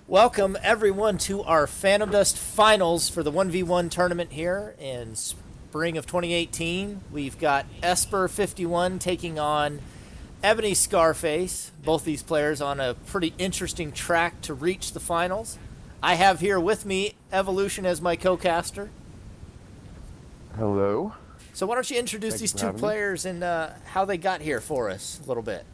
Welcome, everyone, to our Phantom Dust Finals for the 1v1 tournament here in spring of 2018. We've got ESPER51 taking on EB0NY SCARFACE, both these players on a pretty interesting track to reach the finals. I have here with me Evolution as my co-caster. Hello. So why don't you introduce these two players and how they got here for us a little bit.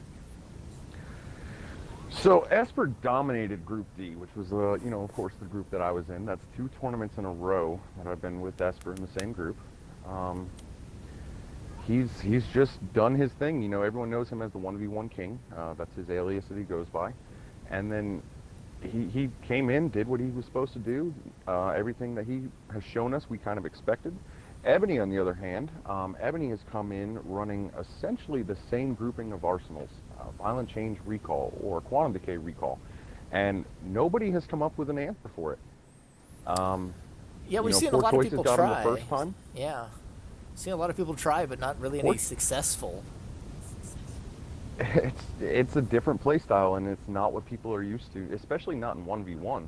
So Esper dominated Group D, which was, of course, the group that I was in. That's 2 tournaments in a row that I've been with Esper in the same group. He's just done his thing. You know, everyone knows him as the 1v1 king. That's his alias that he goes by. And then he came in, did what he was supposed to do. Everything that he has shown us, we kind of expected. EB0NY, on the other hand, EB0NY has come in running essentially the same grouping of arsenals. Violent Change Recall or Quantum Decay Recall, and nobody has come up with an answer for it. Yeah, we've seen a lot of people try. The first time. Yeah, seen a lot of people try, but not really any successful. It's a different play style, and it's not what people are used to, especially not in 1v1.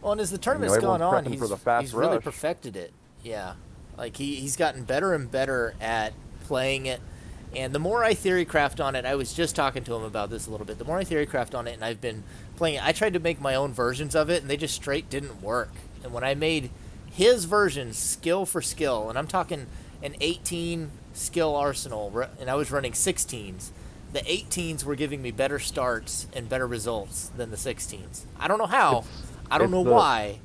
Well, and as the tournament's gone on, he's really perfected it. Yeah, like he's gotten better and better at playing it. And the more I theorycraft on it, I was just talking to him about this a little bit. The more I theorycraft on it, and I've been playing it, I tried to make my own versions of it, and they just straight didn't work. And when I made his version skill for skill, and I'm talking an 18 skill arsenal, and I was running 16s, the 18s were giving me better starts and better results than the 16s. I don't know how, I don't know why,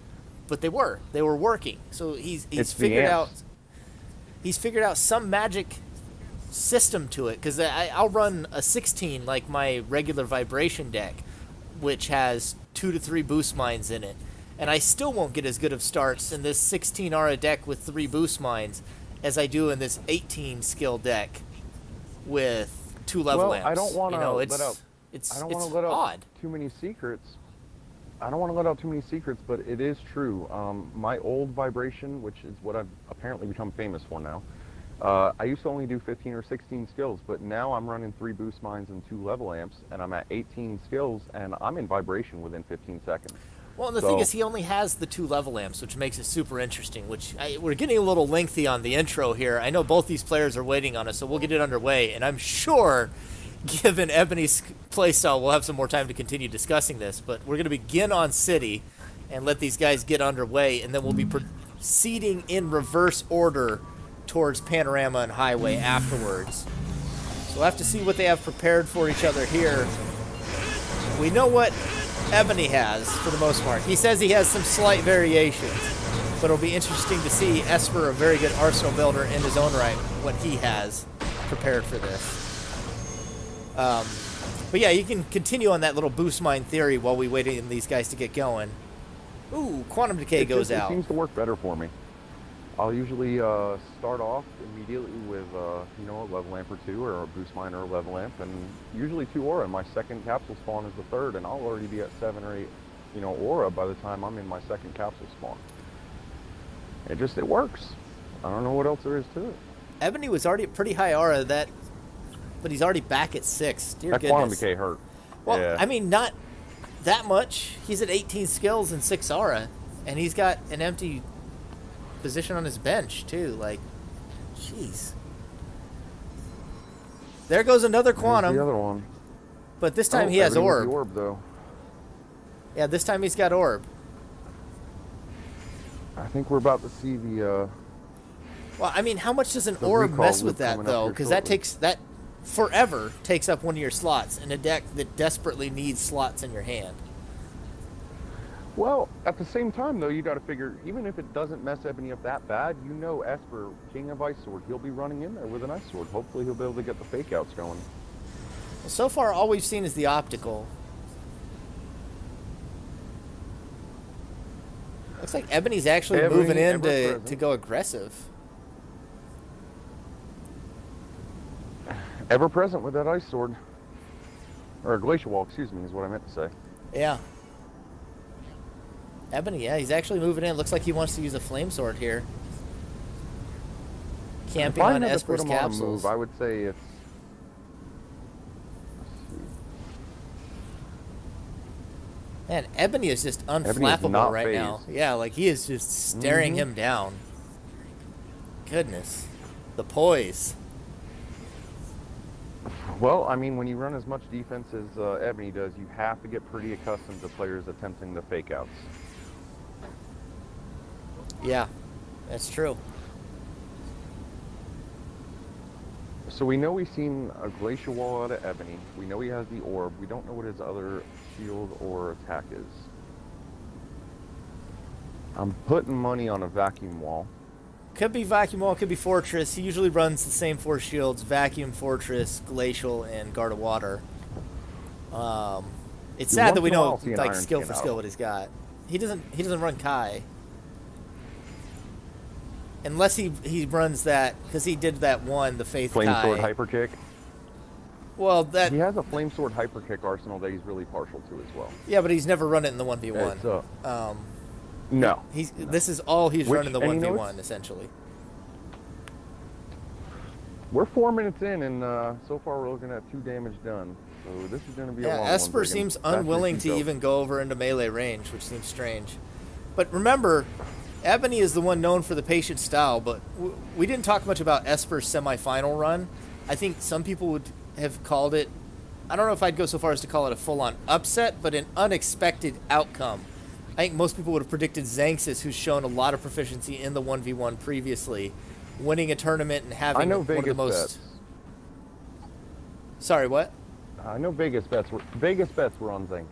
but they were working. So he's figured out some magic system to it, because I'll run a 16 like my regular vibration deck, which has 2 to 3 boost mines in it, and I still won't get as good of starts in this 16 aura deck with 3 boost mines as I do in this 18 skill deck with 2 level amps. I don't want to let out odd. Too many secrets. I don't want to let out too many secrets, but it is true. My old vibration, which is what I've apparently become famous for now, I used to only do 15 or 16 skills, but now I'm running 3 boost mines and 2 level amps, and I'm at 18 skills, and I'm in vibration within 15 seconds. Well, and the thing is, he only has the 2 level amps, which makes it super interesting, we're getting a little lengthy on the intro here. I know both these players are waiting on us, so we'll get it underway, and I'm sure, given EB0NY's playstyle, we'll have some more time to continue discussing this, but we're going to begin on City and let these guys get underway, and then we'll be proceeding in reverse order towards Panorama and Highway afterwards. So we'll have to see what they have prepared for each other here. We know what EB0NY has, for the most part. He says he has some slight variations, but it'll be interesting to see Esper, a very good arsenal builder in his own right, what he has prepared for this. But yeah, you can continue on that little boost mine theory while we wait on these guys to get going. Ooh, Quantum Decay goes out. It seems to work better for me. I'll usually start off immediately with a level amp or 2, or a boost mine or a level amp, and usually 2 aura. My second capsule spawn is the 3rd, and I'll already be at 7 or 8, aura by the time I'm in my second capsule spawn. It works. I don't know what else there is to it. EB0NY was already at pretty high aura, but he's already back at 6. Dear goodness. Quantum Decay hurt. Well, yeah. I mean, not that much. He's at 18 skills and 6 aura, and he's got an empty position on his bench too. Like, jeez. There goes another Quantum. There's the other one. But this time he has orb. The orb though. Yeah, this time he's got orb. I think we're about to see the. Well, I mean, how much does an orb mess with that though? Because that forever takes up one of your slots in a deck that desperately needs slots in your hand. Well, at the same time, though, you got to figure, even if it doesn't mess EB0NY up that bad, Esper, King of Ice Sword, he'll be running in there with an Ice Sword. Hopefully he'll be able to get the fake outs going. Well, so far, all we've seen is the optical. Looks like EB0NY's actually moving in to go aggressive. Ever present with that Ice Sword. Or a Glacial Wall, excuse me, is what I meant to say. Yeah. EB0NY, yeah, he's actually moving in. Looks like he wants to use a Flame Sword here. Camping on Esper's capsules. I would say it's Man, Ebony is just unflappable right now. Yeah, like he is just staring him down. Goodness. The poise. Well, I mean, when you run as much defense as Ebony does, you have to get pretty accustomed to players attempting the fake outs. Yeah, that's true. So we know we've seen a Glacial Wall out of Ebony. We know he has the orb. We don't know what his other shield or attack is. I'm putting money on a Vacuum Wall. Could be Vacuum Wall, could be Fortress. He usually runs the same 4 shields: Vacuum, Fortress, Glacial, and Guard of Water. It's sad that we don't like skill for skill what he's got. He doesn't run Kai. Unless he runs that, because he did that one, the Faith Flame Kai. Sword Hyper Kick. Well, that... He has a Flame Sword Hyper Kick arsenal that he's really partial to as well. Yeah, but he's never run it in the 1v1. No. This is all he's run in the 1v1, essentially. We're 4 minutes in, and so far we're looking at 2 damage done. So this is going to be a long one. Esper seems unwilling to even go over into melee range, which seems strange. But remember... Ebony is the one known for the patient style, but we didn't talk much about Esper's semifinal run. I think some people would have called it, I don't know if I'd go so far as to call it a full-on upset, but an unexpected outcome. I think most people would have predicted Xanxus, who's shown a lot of proficiency in the 1v1 previously, winning a tournament and having one of the most... Bets. Sorry, what? I know Vegas bets were on Xanxus,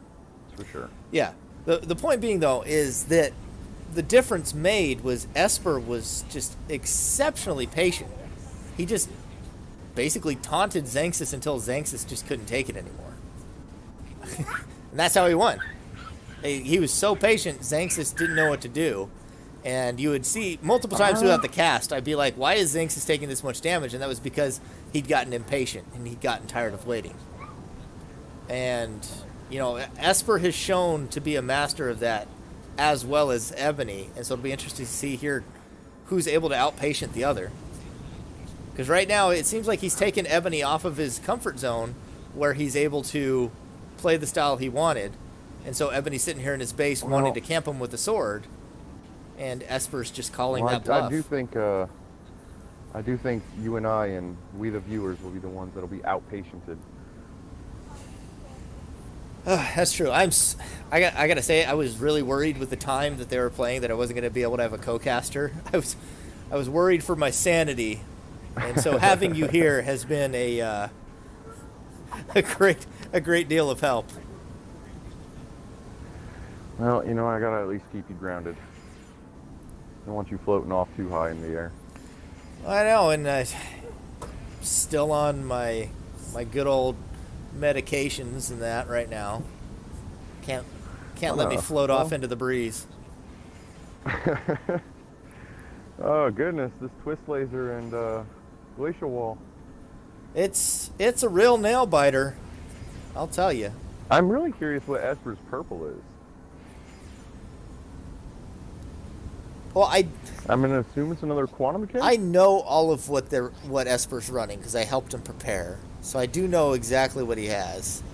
for sure. Yeah. The point being, though, is that the difference made was Esper was just exceptionally patient. He just basically taunted Xanxus until Xanxus just couldn't take it anymore. And that's how he won. He was so patient, Xanxus didn't know what to do. And you would see multiple times throughout the cast, I'd be like, why is Xanxus taking this much damage? And that was because he'd gotten impatient and he'd gotten tired of waiting. And, you know, Esper has shown to be a master of that, as well as Ebony, and so it'll be interesting to see here who's able to outpatient the other. Because right now, it seems like he's taken Ebony off of his comfort zone, where he's able to play the style he wanted, and so Ebony's sitting here in his base wanting to camp him with the sword, and Esper's just calling that bluff. I do think you and I and we the viewers will be the ones that'll be outpatiented. That's true. I gotta say, I was really worried with the time that they were playing that I wasn't gonna be able to have a co-caster. I was worried for my sanity, and so having you here has been a great deal of help. Well, you know, I gotta at least keep you grounded. I don't want you floating off too high in the air. I know, and still on my good old medications and that right now. Can't let me float off into the breeze. Oh goodness, this twist laser and Glacial Wall. It's a real nail biter, I'll tell you. I'm really curious what Esper's purple is. Well, I'm gonna assume it's another quantum kit. I know all of what Esper's running because I helped him prepare. So I do know exactly what he has.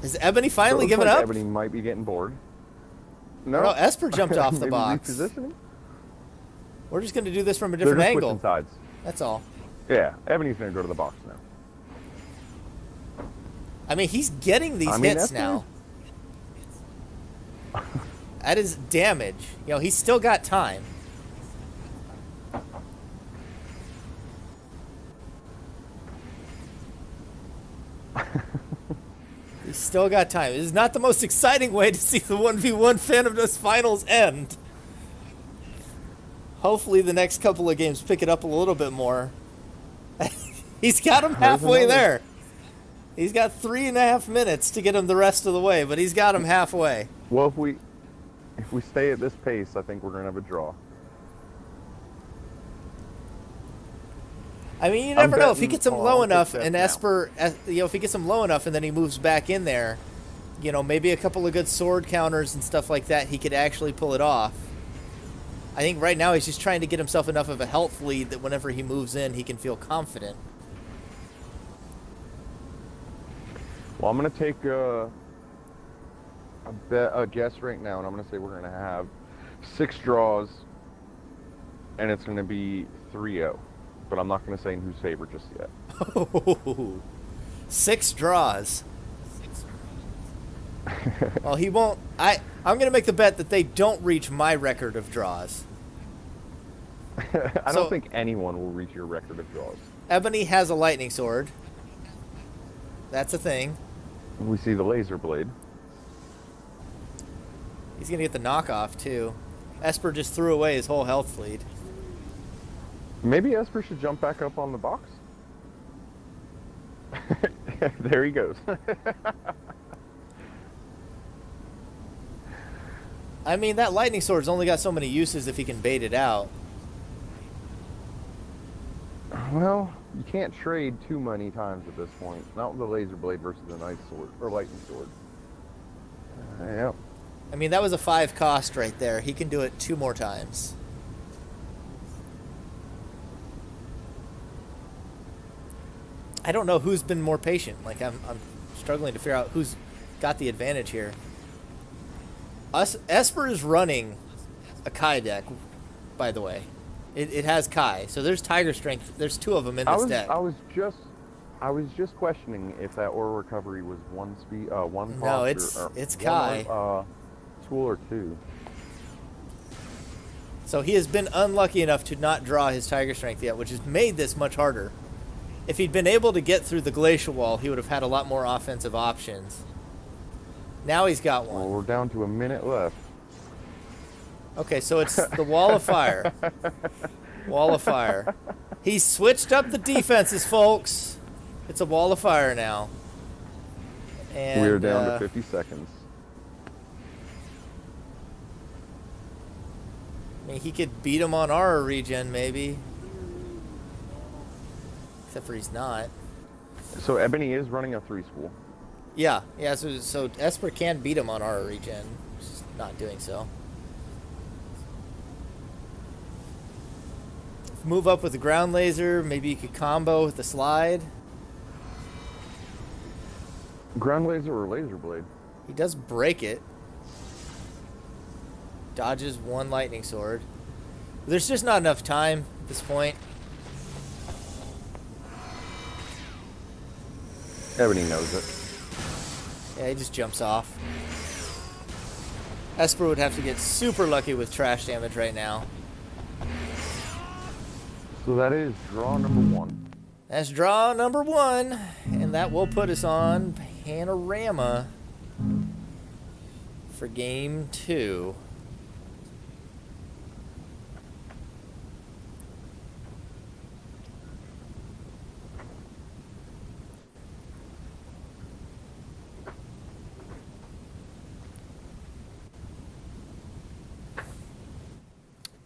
Is Ebony finally giving up? Ebony might be getting bored. No, Esper jumped off the Maybe box. repositioning? We're just going to do this from a different angle. Switching sides. That's all. Yeah, Ebony's going to go to the box now. I mean, he's getting these hits now. That is damage. You know, he's still got time. He's still got time. This is not the most exciting way to see the 1v1 Phantom Dust Finals end. Hopefully the next couple of games pick it up a little bit more. He's got him halfway there. He's got 3.5 minutes to get him the rest of the way, but he's got him halfway. Well, if we stay at this pace, I think we're going to have a draw. I mean, you never know. If he gets him low enough, and Esper, you know, if he gets him low enough and then he moves back in there, you know, maybe a couple of good sword counters and stuff like that, he could actually pull it off. I think right now he's just trying to get himself enough of a health lead that whenever he moves in, he can feel confident. Well, I'm going to take a guess right now, and I'm going to say we're going to have 6 draws, and it's going to be 3-0. But I'm not going to say in whose favor just yet. 6 draws. Well, he won't. I'm going to make the bet that they don't reach my record of draws. I don't think anyone will reach your record of draws. Ebony has a lightning sword. That's a thing. We see the laser blade. He's going to get the knockoff, too. Esper just threw away his whole health lead. Maybe Esper should jump back up on the box. There he goes. I mean, that lightning sword's only got so many uses if he can bait it out. Well, you can't trade too many times at this point. Not with the laser blade versus the ice sword or lightning sword. Yeah. I mean, that was a 5 cost right there. He can do it 2 more times. I don't know who's been more patient. Like, I'm struggling to figure out who's got the advantage here. Esper is running a Kai deck, by the way. It has Kai, so there's Tiger Strength. There's 2 of them in this deck. I was just questioning if that Aura Recovery was one cost. No, it's Kai. Tool or 2. So he has been unlucky enough to not draw his Tiger Strength yet, which has made this much harder. If he'd been able to get through the Glacial Wall, he would have had a lot more offensive options. Now he's got one. Well, we're down to a minute left. Okay, so it's the Wall of Fire. Wall of Fire. He's switched up the defenses, folks. It's a Wall of Fire now. And we're down to 50 seconds. I mean, he could beat him on Aura Regen, maybe. Except for he's not. So Ebony is running a 3-spool. Yeah. So Esper can beat him on Aura Regen. Just not doing so. Move up with the ground laser. Maybe you could combo with the slide. Ground laser or laser blade? He does break it. Dodges 1 lightning sword. There's just not enough time at this point. Ebony knows it. Yeah, he just jumps off. Esper would have to get super lucky with trash damage right now. So that is draw number 1. That's draw number 1, and that will put us on Panorama for game 2.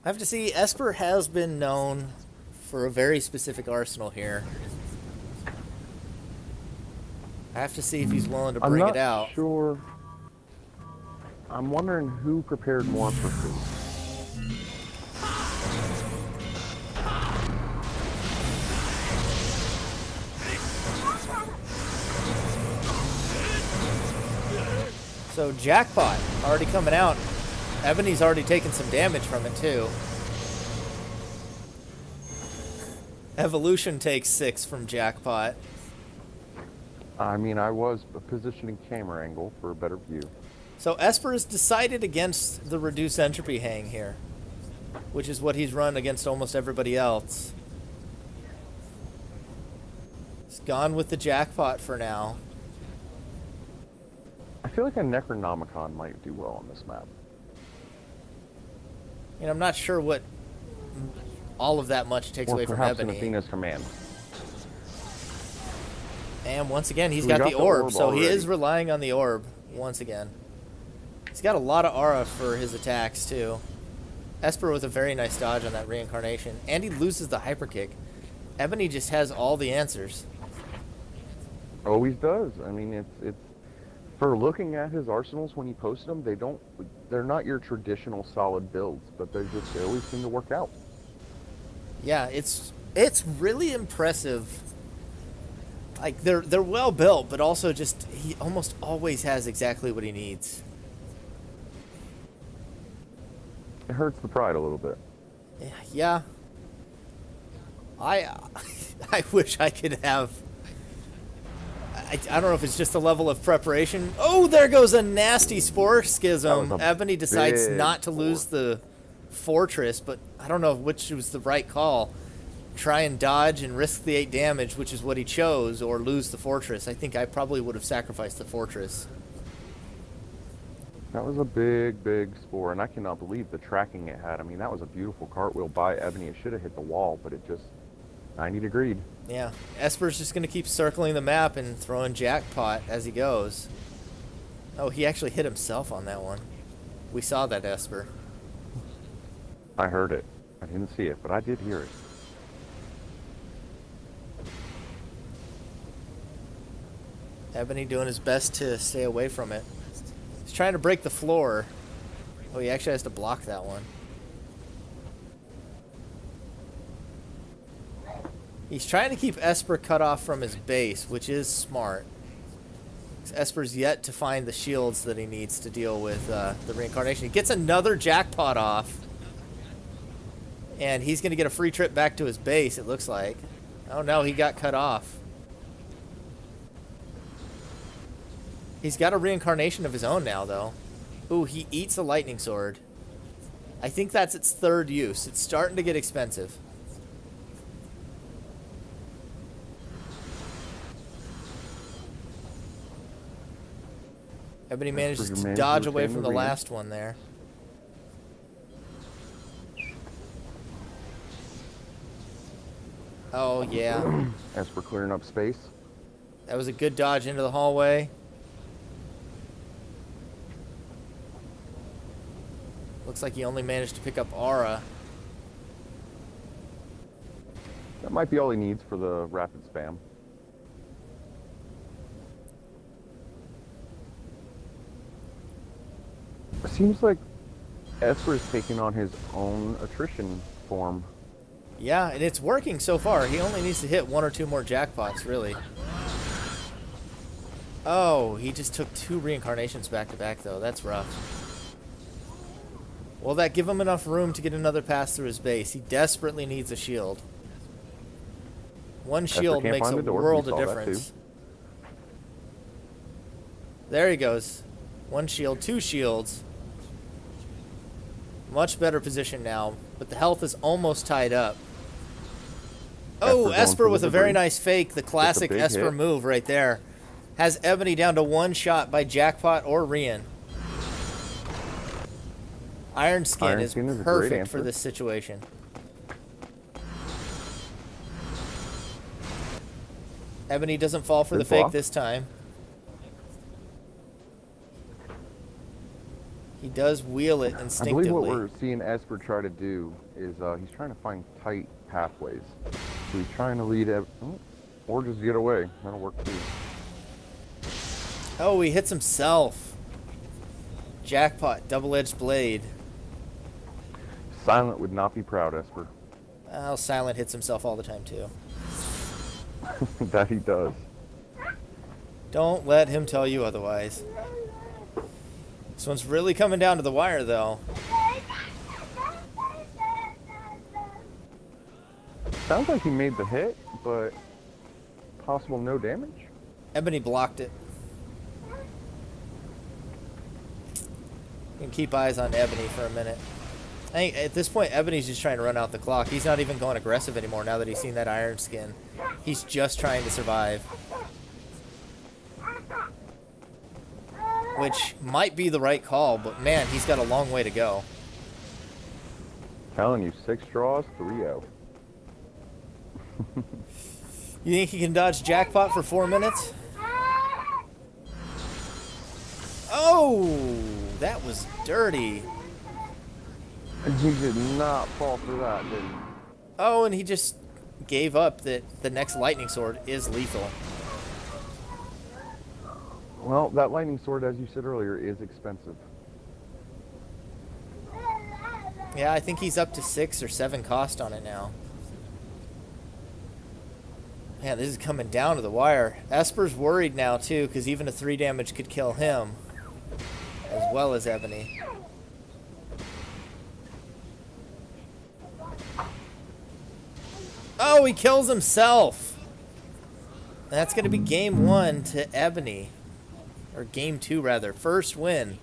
I have to see, Esper has been known for a very specific arsenal here. I have to see if he's willing to bring it out. I'm not sure. I'm wondering who prepared more for who. So Jackpot already coming out. Ebony's already taken some damage from it too. Evolution takes 6 from Jackpot. I mean, I was positioning camera angle for a better view. So Esper has decided against the reduced entropy hang here, which is what he's run against almost everybody else. He's gone with the Jackpot for now. I feel like a Necronomicon might do well on this map. And I'm not sure what all of that much takes away from Ebony. Or perhaps Athena's Command. And once again, he's got the orb, so he is relying on the orb once again. He's got a lot of aura for his attacks, too. Esper with a very nice dodge on that reincarnation. And he loses the hyper kick. Ebony just has all the answers. Always does. I mean, it's for looking at his arsenals when he posted them, they're not your traditional solid builds, but they always seem to work out. Yeah, it's really impressive Like, they're well built, but also just, he almost always has exactly what he needs. It hurts the pride a little bit. Yeah. I wish I could have... I don't know if it's just a level of preparation. Oh, there goes a nasty spore schism. Ebony decides not to lose the fortress, but I don't know which was the right call. Try and dodge and risk the 8 damage, which is what he chose, or lose the fortress. I think I probably would have sacrificed the fortress. That was a big, big spore, and I cannot believe the tracking it had. I mean, that was a beautiful cartwheel by Ebony. It should have hit the wall, but it just 90 degreed. Yeah, Esper's just going to keep circling the map and throwing jackpot as he goes. Oh, he actually hit himself on that one. We saw that, Esper. I heard it. I didn't see it, but I did hear it. Ebony doing his best to stay away from it. He's trying to break the floor. Oh, he actually has to block that one. He's trying to keep Esper cut off from his base, which is smart. Esper's yet to find the shields that he needs to deal with the reincarnation. He gets another jackpot off. And he's going to get a free trip back to his base, it looks like. Oh no, he got cut off. He's got a reincarnation of his own now, though. Ooh, he eats a lightning sword. I think that's its 3rd use. It's starting to get expensive. Ebony manages to dodge away from the last one there. Oh, yeah. As for clearing up space. That was a good dodge into the hallway. Looks like he only managed to pick up Aura. That might be all he needs for the rapid spam. It seems like Esper is taking on his own attrition form. Yeah, and it's working so far. He only needs to hit 1 or 2 more jackpots, really. Oh, he just took 2 reincarnations back to back, though. That's rough. Will that give him enough room to get another pass through his base? He desperately needs a shield. 1 shield makes a world of difference. There he goes. 1 shield, 2 shields. Much better position now, but the health is almost tied up. Oh, Esper with a very nice fake, the classic Esper move right there. Has Ebony down to 1 shot by jackpot or Rian. Iron Skin is perfect for this situation. Ebony doesn't fall for the fake this time. He does wheel it instinctively. I believe what we're seeing Esper try to do is he's trying to find tight pathways. So he's trying to lead, or just get away. That'll work too. Oh, he hits himself. Jackpot, double-edged blade. Silent would not be proud, Esper. Well, Silent hits himself all the time, too. That he does. Don't let him tell you otherwise. This one's really coming down to the wire, though. Sounds like he made the hit, but possible no damage? Ebony blocked it. You can keep eyes on Ebony for a minute. I think at this point, Ebony's just trying to run out the clock. He's not even going aggressive anymore now that he's seen that Iron Skin. He's just trying to survive. Which might be the right call, but man, he's got a long way to go. Telling you, 6 draws, 3-0. You think he can dodge jackpot for 4 minutes? Oh, that was dirty. And he did not fall for that, did he? Oh, and he just gave up that the next lightning sword is lethal. Well, that lightning sword, as you said earlier, is expensive. Yeah, I think he's up to 6 or 7 cost on it now. Man, this is coming down to the wire. Esper's worried now, too, because even a 3 damage could kill him, as well as Ebony. Oh, he kills himself! That's going to be game 1 to Ebony. Or game 2, rather. First win.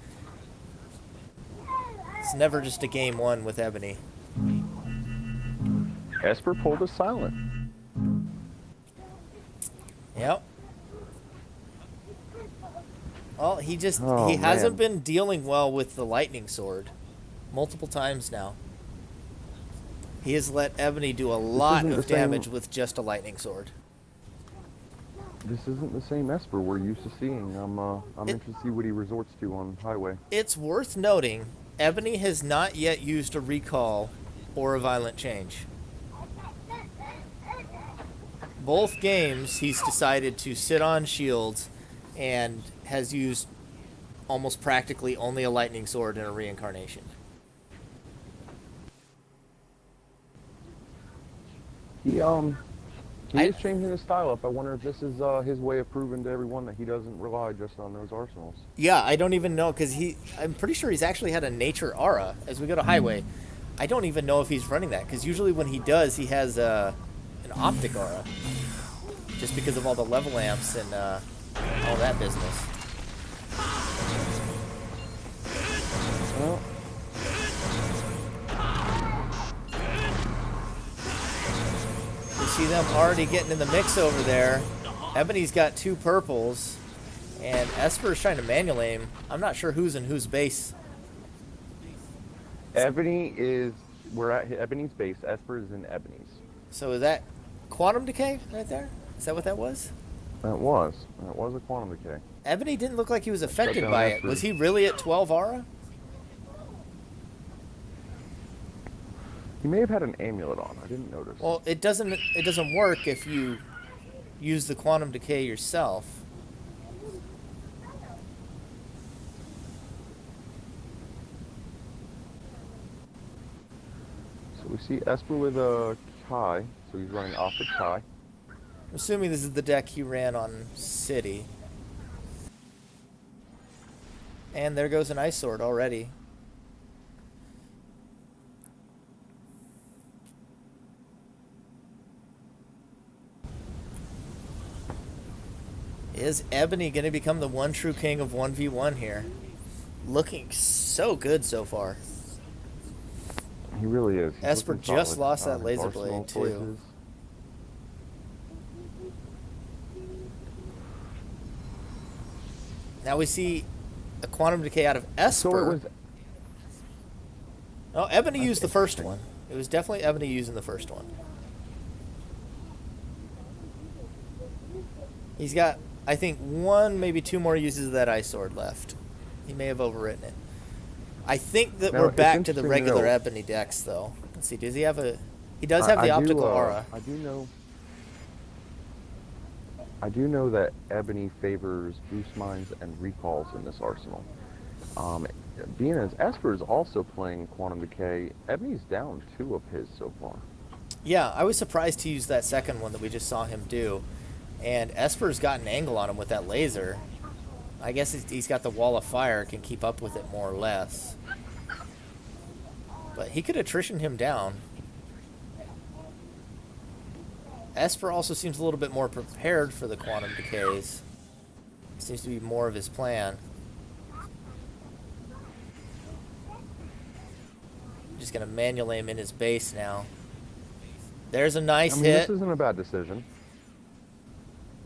It's never just a game 1 with Ebony. Esper pulled a silent. Yep. Well, he hasn't been dealing well with the lightning sword. Multiple times now. He has let Ebony do a lot of damage with just a lightning sword. This isn't the same Esper we're used to seeing. I'm interested to see what he resorts to on Highway. It's worth noting, Ebony has not yet used a recall or a violent change. Both games, he's decided to sit on shields and has used almost practically only a lightning sword and a reincarnation. He is changing his style up. I wonder if this is his way of proving to everyone that he doesn't rely just on those arsenals. Yeah, I don't even know, because I'm pretty sure he's actually had a nature aura as we go to Highway. I don't even know if he's running that, because usually when he does, he has an optic aura. Just because of all the level amps and all that business. Well, you see them already getting in the mix over there. Ebony's got 2 purples, and Esper's trying to manual aim. I'm not sure who's in whose base. We're at Ebony's base. Esper is in Ebony's. So is that quantum decay right there? Is that what that was? That was a quantum decay. Ebony didn't look like he was affected by it. Was he really at 12 aura? He may have had an amulet on. I didn't notice. Well, it doesn't work if you use the quantum decay yourself. So we see Esper with a Kai, so he's running optic Kai. I'm assuming this is the deck he ran on City. And there goes an Ice Sword already. Is Ebony going to become the one true king of 1v1 here? Looking so good so far. He really is. Esper just lost that laser blade too. Now we see a quantum decay out of Esper. Oh, Ebony used the first one. It was definitely Ebony using the first one. He's got, I think, 1, maybe 2 more uses of that Ice Sword left. He may have overwritten it. I think that we're back to the regular Ebony decks, though. Let's see, does he have a... He does have the optical aura. I do know that Ebony favors boost mines and recalls in this arsenal. Being as Esper is also playing Quantum Decay, Ebony's down 2 of his so far. Yeah, I was surprised to use that second one that we just saw him do. And Esper's got an angle on him with that laser. I guess he's got the wall of fire, can keep up with it more or less. But he could attrition him down. Esper also seems a little bit more prepared for the quantum decays. Seems to be more of his plan. Just gonna manual aim in his base now. There's a nice hit. This isn't a bad decision.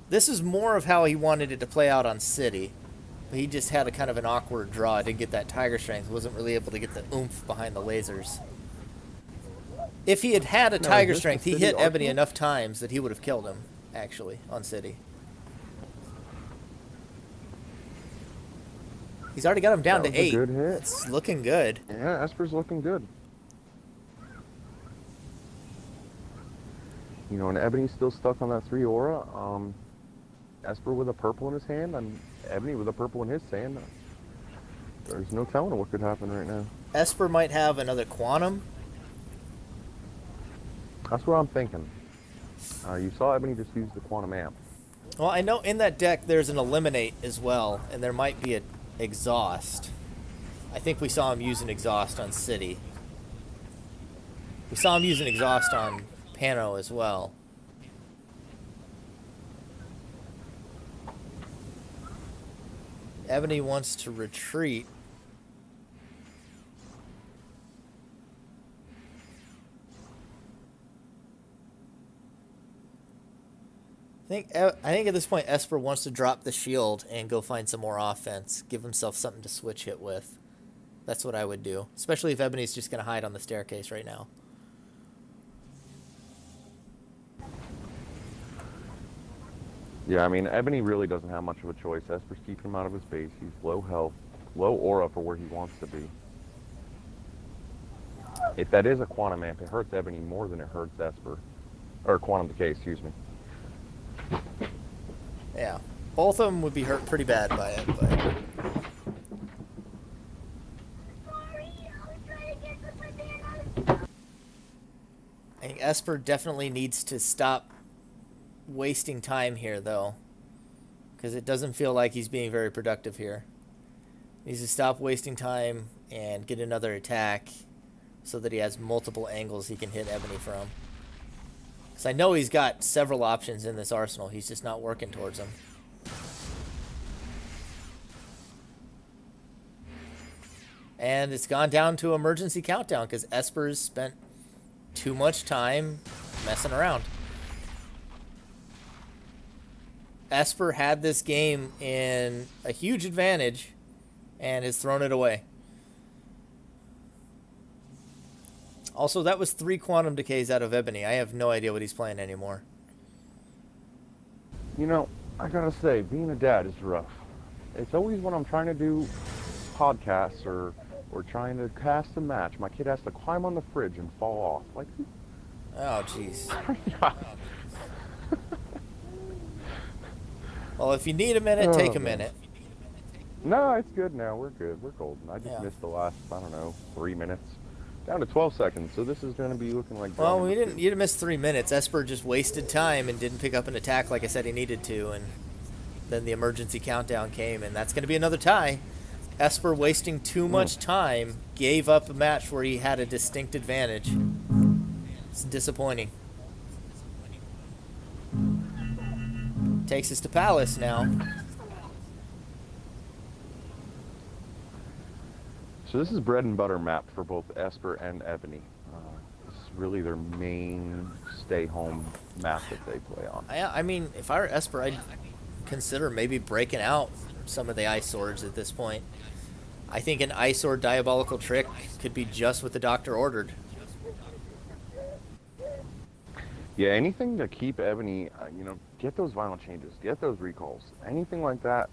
This is more of how he wanted it to play out on City. But he just had a kind of an awkward draw. Didn't get that Tiger Strength. Wasn't really able to get the oomph behind the lasers. If he had had a Tiger Strength, he hit Ebony enough times that he would have killed him, actually, on City. He's already got him down to 8. Good hit. It's looking good. Yeah, Esper's looking good. You know, and Ebony's still stuck on that 3 aura. Esper with a purple in his hand, and Ebony with a purple in his hand. There's no telling what could happen right now. Esper might have another quantum. That's what I'm thinking. You saw Ebony just use the Quantum Amp. Well, I know in that deck there's an Eliminate as well, and there might be an Exhaust. I think we saw him use an Exhaust on City. We saw him use an Exhaust on Pano as well. Ebony wants to retreat. I think at this point Esper wants to drop the shield and go find some more offense. Give himself something to switch hit with. That's what I would do. Especially if Ebony's just going to hide on the staircase right now. Yeah, I mean, Ebony really doesn't have much of a choice. Esper's keeping him out of his base. He's low health, low aura for where he wants to be. If that is a Quantum Amp, it hurts Ebony more than it hurts Esper. Or Quantum Decay, excuse me. Yeah, both of them would be hurt pretty bad by it, but... I think Esper definitely needs to stop wasting time here, though, because it doesn't feel like he's being very productive here. He needs to stop wasting time and get another attack so that he has multiple angles he can hit Ebony from. Because I know he's got several options in this arsenal. He's just not working towards them. And it's gone down to emergency countdown because Esper's spent too much time messing around. Esper had this game in a huge advantage and has thrown it away. Also, that was 3 Quantum Decays out of Ebony. I have no idea what he's playing anymore. You know, I gotta say, being a dad is rough. It's always when I'm trying to do podcasts or trying to cast a match, my kid has to climb on the fridge and fall off. Like, oh, jeez. Well, if you need a minute, take a minute. No, it's good now. We're good. We're golden. I just missed the last, I don't know, 3 minutes. Down to 12 seconds, so this is going to be looking like... Well, you didn't miss 3 minutes. Esper just wasted time and didn't pick up an attack like I said he needed to, and then the emergency countdown came, and that's going to be another tie. Esper wasting too much time gave up a match where he had a distinct advantage. It's disappointing. Takes us to Palace now. So this is bread and butter map for both Esper and Ebony. This is really their main stay-home map that they play on. I mean, if I were Esper, I'd consider maybe breaking out some of the Ice Swords at this point. I think an Ice Sword Diabolical Trick could be just what the doctor ordered. Yeah, anything to keep Ebony, get those violent changes, get those recalls, anything like that,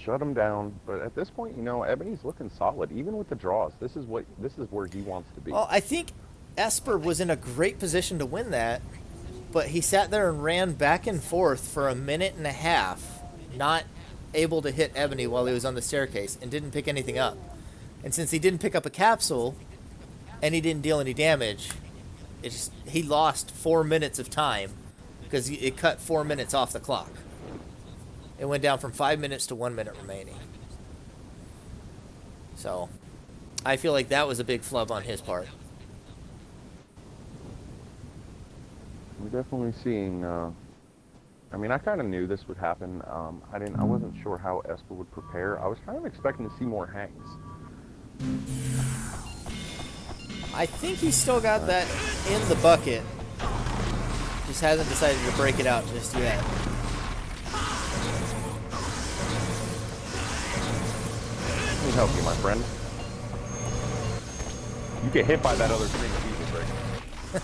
shut him down. But at this point, Ebony's looking solid, even with the draws. This is where he wants to be. Well, I think Esper was in a great position to win that, but he sat there and ran back and forth for 1.5 minutes, not able to hit Ebony while he was on the staircase, and didn't pick anything up. And since he didn't pick up a capsule, and he didn't deal any damage, he lost 4 minutes of time because it cut 4 minutes off the clock. It went down from 5 minutes to 1 minute remaining. So, I feel like that was a big flub on his part. We're definitely seeing. I kind of knew this would happen. I wasn't sure how Esper would prepare. I was kind of expecting to see more hangs. I think he's still got that in the bucket. Just hasn't decided to break it out just yet. Let me help you, my friend. You get hit by that other thing easily, Bregan.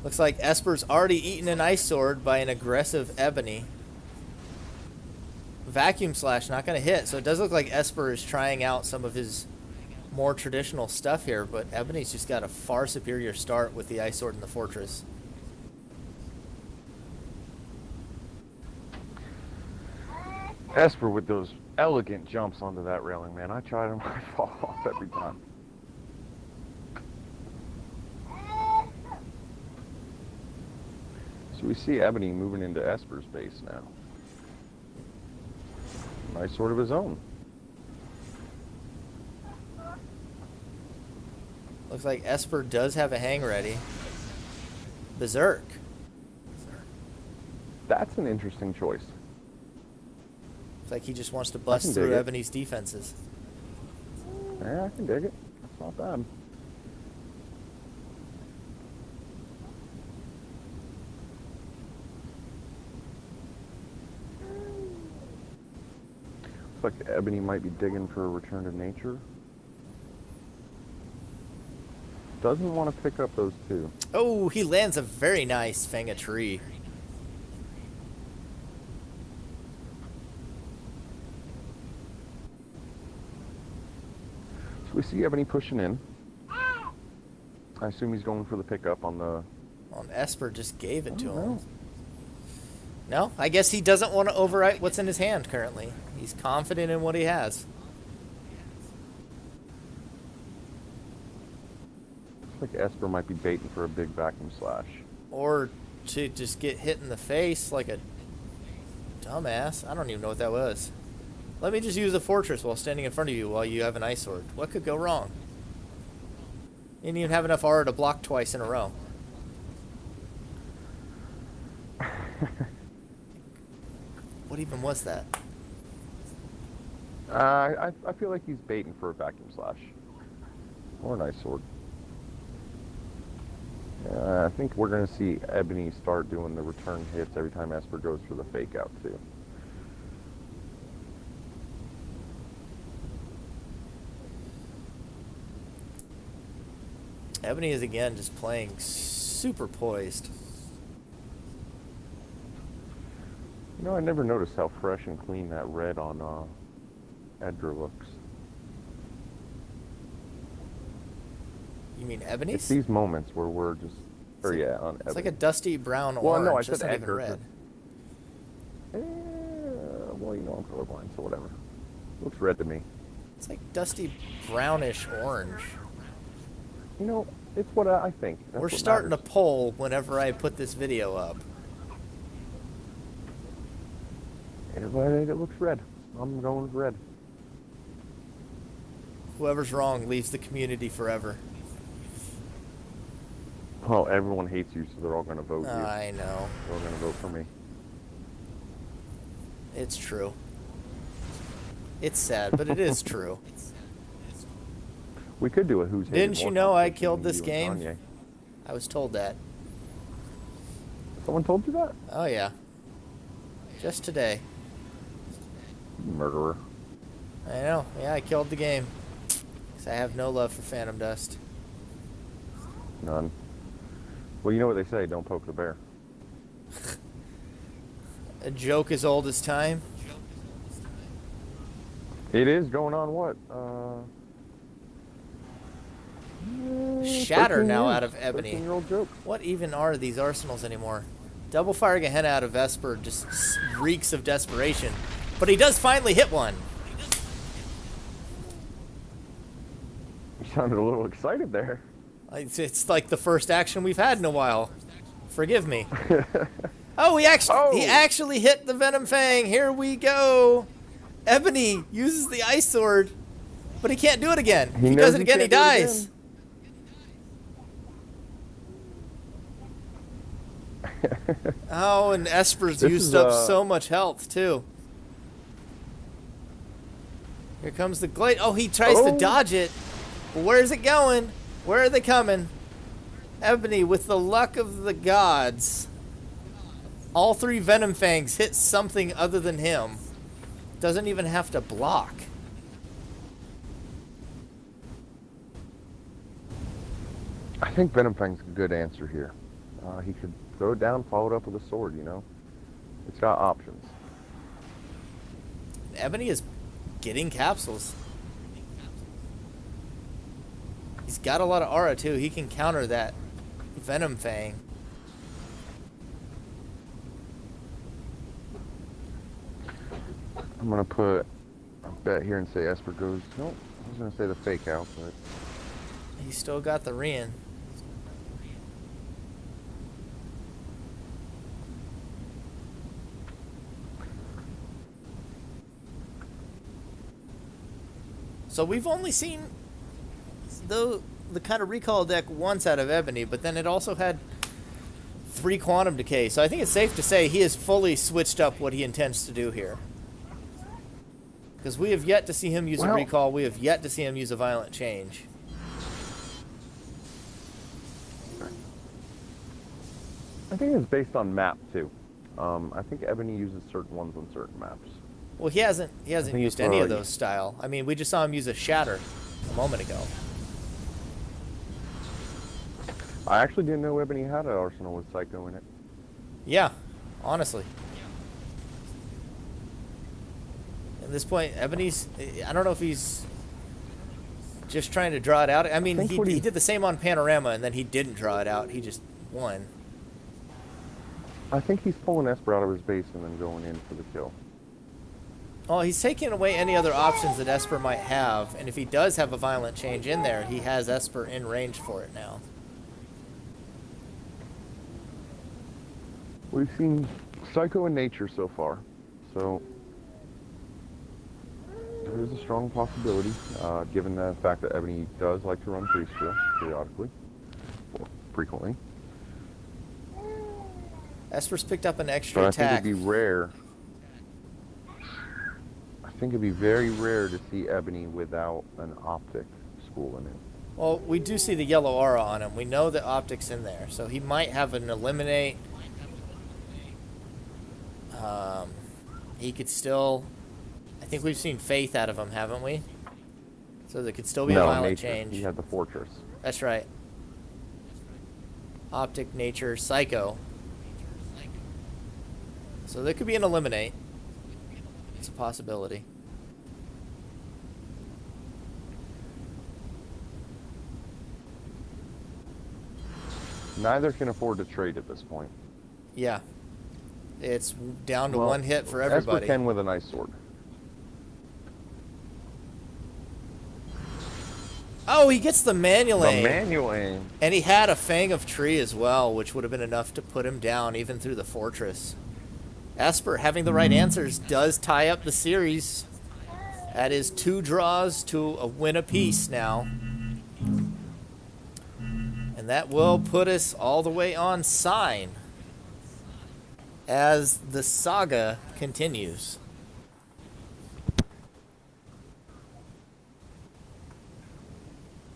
Looks like Esper's already eaten an Ice Sword by an aggressive Ebony. Vacuum Slash not going to hit, so it does look like Esper is trying out some of his more traditional stuff here, but Ebony's just got a far superior start with the Ice Sword in the Fortress. Esper with those elegant jumps onto that railing, man. I try them, I fall off every time. So we see Ebony moving into Esper's base now. Nice sword of his own. Looks like Esper does have a hang ready. Berserk. That's an interesting choice. Looks like he just wants to bust through Ebony's defenses. Yeah, I can dig it. That's not bad. Looks like Ebony might be digging for a return to nature. Doesn't want to pick up those two. Oh, he lands a very nice Fang a Tree. So we see Ebony pushing in. I assume he's going for the pickup on the... On Esper just gave it to him. No, I guess he doesn't want to overwrite what's in his hand currently. He's confident in what he has. Looks like Esper might be baiting for a big vacuum slash. Or to just get hit in the face like a dumbass. I don't even know what that was. Let me just use a fortress while standing in front of you while you have an ice sword. What could go wrong? You didn't even have enough aura to block twice in a row. What even was that? I feel like he's baiting for a vacuum slash. Or an ice sword. I think we're going to see Ebony start doing the return hits every time Esper goes for the fake out too. Ebony is again just playing super poised. You know, I never noticed how fresh and clean that red on Edgar looks. You mean Ebony's? It's these moments where we're just... Or like, yeah, on Ebony. It's like a dusty brown well, orange. No, I said That's not Edgar. even red. Well, you know I'm colorblind, so whatever. Looks red to me. It's like dusty brownish orange. You know, it's what I think. That's We're what starting matters. a poll whenever I put this video up. It looks red. I'm going with red. Whoever's wrong leaves the community forever. Well, everyone hates you, so they're all going to vote you. I know. They're all going to vote for me. It's true. It's sad, but it is true. We could do a who's hated Didn't you more know I competition killed than this you and game? Kanye. I was told that. Someone told you that? Oh, yeah. Just today. Murderer. I know. Yeah, I killed the game. Because I have no love for Phantom Dust. None. Well, you know what they say, don't poke the bear. A joke as old as time. It is going on what? Shatter 13 now years. out of Ebony. 13-year-old joke. What even are these arsenals anymore? Double fire Gehenna out of Vesper just reeks of desperation. But he does finally hit one. You sounded a little excited there. It's like the first action we've had in a while. Forgive me. Oh, he actually hit the Venom Fang. Here we go. Ebony uses the ice sword, but he can't do it again. If he does it again, he dies. Oh, and Esper's used up so much health, too. Here comes the Glade. Oh, he tries to dodge it. But where's it going? Where are they coming? Ebony, with the luck of the gods, all three Venom Fangs hit something other than him. Doesn't even have to block. I think Venom Fang's a good answer here. He could throw it down, follow it up with a sword, you know? It's got options. Ebony is getting capsules. He's got a lot of aura, too. He can counter that Venom Fang. I'm going to put a bet here and say Esper goes... No, I was going to say the fake out, but... He's still got the Rian. So we've only seen the kind of recall deck once out of Ebony, but then it also had 3 Quantum Decay. So I think it's safe to say he has fully switched up what he intends to do here. Because we have yet to see him use a recall. We have yet to see him use a violent change. I think it's based on map too. I think Ebony uses certain ones on certain maps. Well, he hasn't used any of those style. I mean, we just saw him use a Shatter a moment ago. I actually didn't know Ebony had an arsenal with Psycho in it. Yeah, honestly. At this point, Ebony's... I don't know if he's just trying to draw it out. I mean, he did the same on Panorama, and then he didn't draw it out. He just won. I think he's pulling Esper out of his base and then going in for the kill. Well, he's taking away any other options that Esper might have, and if he does have a violent change in there, he has Esper in range for it now. We've seen Psycho in Nature so far, so there is a strong possibility, given the fact that Ebony does like to run Priest Drill periodically, or frequently. Esper's picked up an extra attack. I think it'd be rare. I think it'd be very rare to see Ebony without an optic school in it. Well, we do see the yellow aura on him. We know that optic's in there, so he might have an eliminate. He could still... I think we've seen Faith out of him, haven't we? So there could still be a violent change. He had the Fortress. That's right. Optic, Nature, Psycho. So there could be an eliminate. It's a possibility. Neither can afford to trade at this point. Yeah. It's down to one hit for everybody. Esper can with an Ice Sword. Oh, he gets the manual aim. The manual aim. And he had a Fang of Tree as well, which would have been enough to put him down even through the Fortress. Esper, having the right answers, does tie up the series. That is 2 draws to a win apiece now. And that will put us all the way on Sign as the saga continues.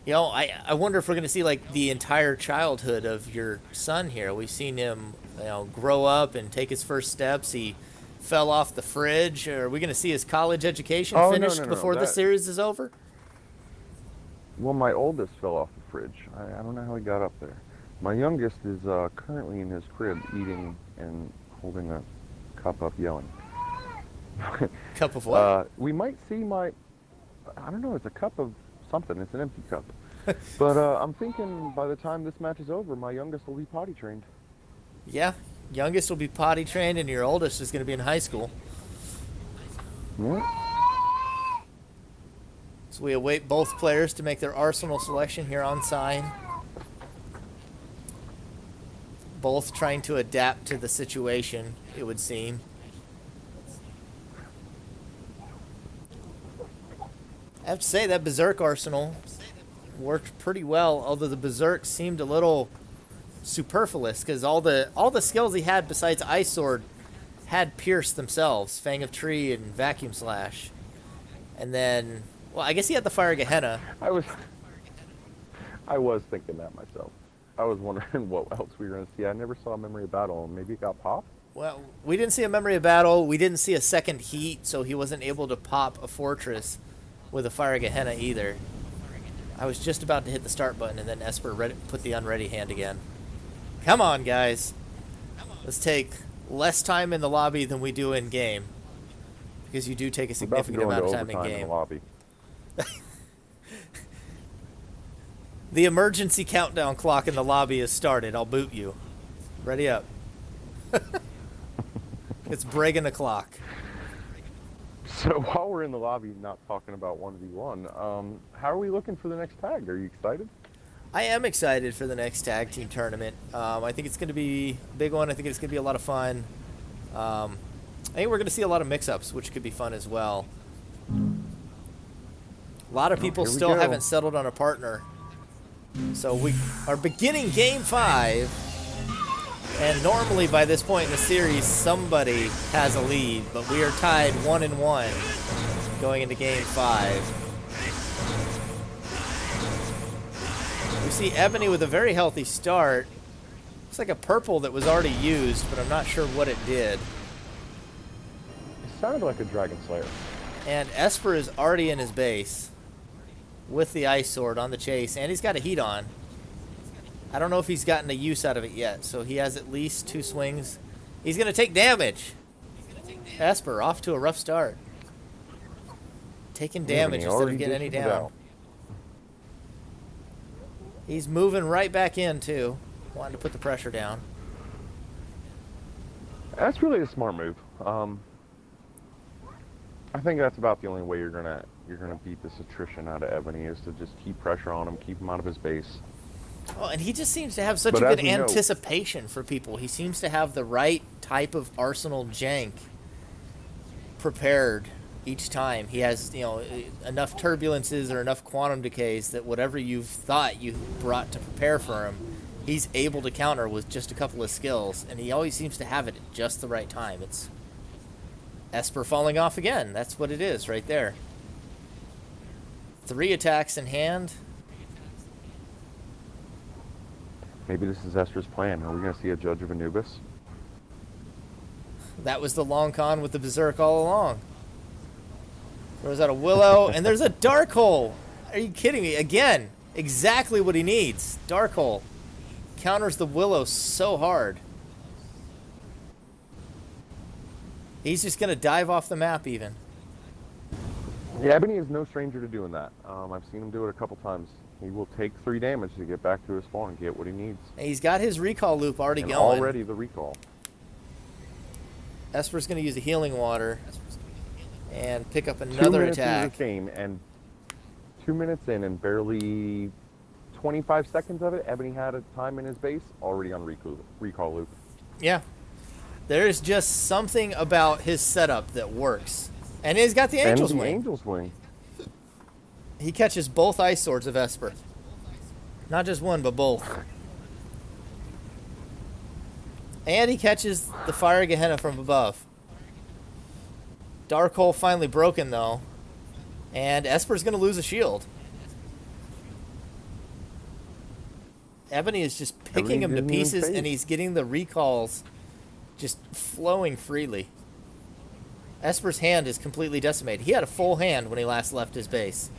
You know, I wonder if we're going to see, like, the entire childhood of your son here. We've seen him, you know, grow up and take his first steps. He fell off the fridge. Are we going to see his college education finished before the series is over? Well, my oldest fell off the fridge. I don't know how he got up there. My youngest is currently in his crib eating and holding a cup up yelling. Cup of what? We might see I don't know, it's a cup of something. It's an empty cup. But I'm thinking by the time this match is over, my youngest will be potty trained. Yeah, youngest will be potty trained and your oldest is going to be in high school. Yeah. So we await both players to make their arsenal selection here on Sign. Both trying to adapt to the situation, it would seem. I have to say that Berserk arsenal worked pretty well, although the Berserk seemed a little superfluous because all the skills he had besides Ice Sword had Pierce themselves, Fang of Tree and Vacuum Slash. And then, well, I guess he had the Fire Gehenna. I was thinking that myself. I was wondering what else we were going to see. I never saw a Memory of Battle. Maybe it got popped? Well, we didn't see a Memory of Battle. We didn't see a second Heat, so he wasn't able to pop a Fortress with a Fire Gehenna either. I was just about to hit the start button, and then Esper put the unready hand again. Come on, guys. Let's take less time in the lobby than we do in game, because you do take a significant amount of time in game. In the lobby. The emergency countdown clock in the lobby has started. I'll boot you. Ready up. It's Bregan the clock. So while we're in the lobby not talking about 1v1, how are we looking for the next tag? Are you excited? I am excited for the next tag team tournament. I think it's going to be a big one. I think it's going to be a lot of fun. I think we're going to see a lot of mix-ups, which could be fun as well. A lot of people still haven't settled on a partner. So we are beginning game 5. And normally by this point in the series, somebody has a lead. But we are tied 1-1 going into game 5. We see Ebony with a very healthy start. Looks like a purple that was already used, but I'm not sure what it did. It sounded like a Dragon Slayer. And Esper is already in his base with the Ice Sword on the chase, and he's got a heat on. I don't know if he's gotten a use out of it yet, so he has at least 2 swings. He's going to take damage. Esper off to a rough start. Taking damage instead of getting any down. He's moving right back in, too. Wanting to put the pressure down. That's really a smart move. I think that's about the only way you're gonna beat this attrition out of Ebony, is to just keep pressure on him, keep him out of his base. Oh, and he just seems to have such a good anticipation for people. He seems to have the right type of Arsenal jank prepared each time. He has, you know, enough turbulences or enough quantum decays that whatever you've thought you brought to prepare for him, he's able to counter with just a couple of skills, and he always seems to have it at just the right time. It's Esper falling off again. That's what it is right there. 3 attacks in hand. Maybe this is Esper's plan. Are we going to see a Judge of Anubis? That was the long con with the Berserk all along. Throws out a Willow, and there's a Dark Hole. Are you kidding me? Again, exactly what he needs. Dark Hole. Counters the Willow so hard. He's just going to dive off the map even. Yeah, Ebony is no stranger to doing that. I've seen him do it a couple times. He will take 3 damage to get back to his spawn and get what he needs. And he's got his recall loop already going. Already the recall. Esper's going to use a healing water and pick up another attack. 2 minutes into this game, and 2 minutes in and barely 25 seconds of it, Ebony had a time in his base already on recall loop. Yeah. There's just something about his setup that works. And he's got the Angel's Wing. Angel's Wing. He catches both Ice Swords of Esper. Not just one, but both. And he catches the Fire Gehenna from above. Dark Hole finally broken, though. And Esper's going to lose a shield. Ebony is just picking him to pieces, and he's getting the recalls just flowing freely. Esper's hand is completely decimated. He had a full hand when he last left his base.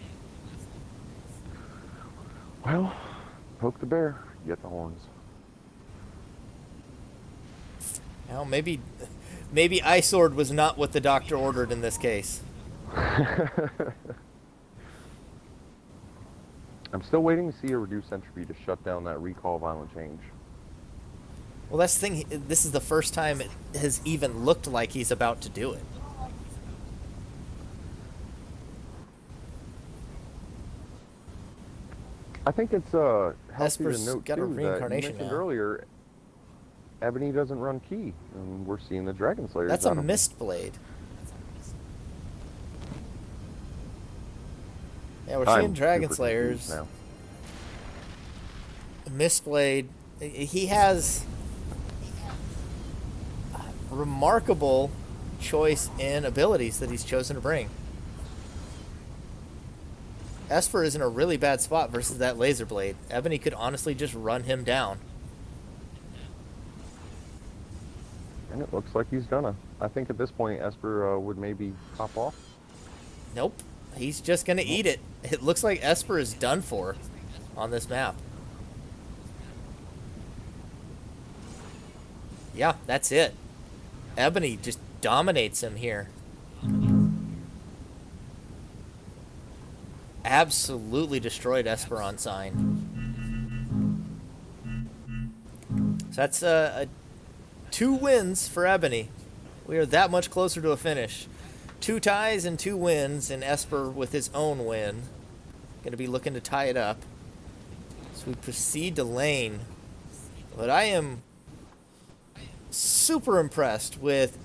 Well, poke the bear, get the horns. Well, maybe Ice Sword was not what the doctor ordered in this case. I'm still waiting to see a reduced entropy to shut down that recall violent change. Well, that's the thing. This is the first time it has even looked like he's about to do it. I think it's healthy Esper's to note got a too that reincarnation you mentioned now. earlier, Ebony doesn't run key, and we're seeing the Dragon Slayers. That's a Mist Blade. Yeah, we're seeing Dragon Slayers. Now. Mist Blade. He has remarkable choice in abilities that he's chosen to bring. Esper is in a really bad spot versus that Laser Blade. Ebony could honestly just run him down. And it looks like he's gonna. I think at this point, Esper would maybe pop off. Nope. He's just gonna eat it. It looks like Esper is done for on this map. Yeah, that's it. Ebony just dominates him here. Absolutely destroyed Esper on sign. So that's 2 wins for Ebony. We are that much closer to a finish. 2 ties and 2 wins, and Esper with his own win. Going to be looking to tie it up. So we proceed to lane. But I am super impressed with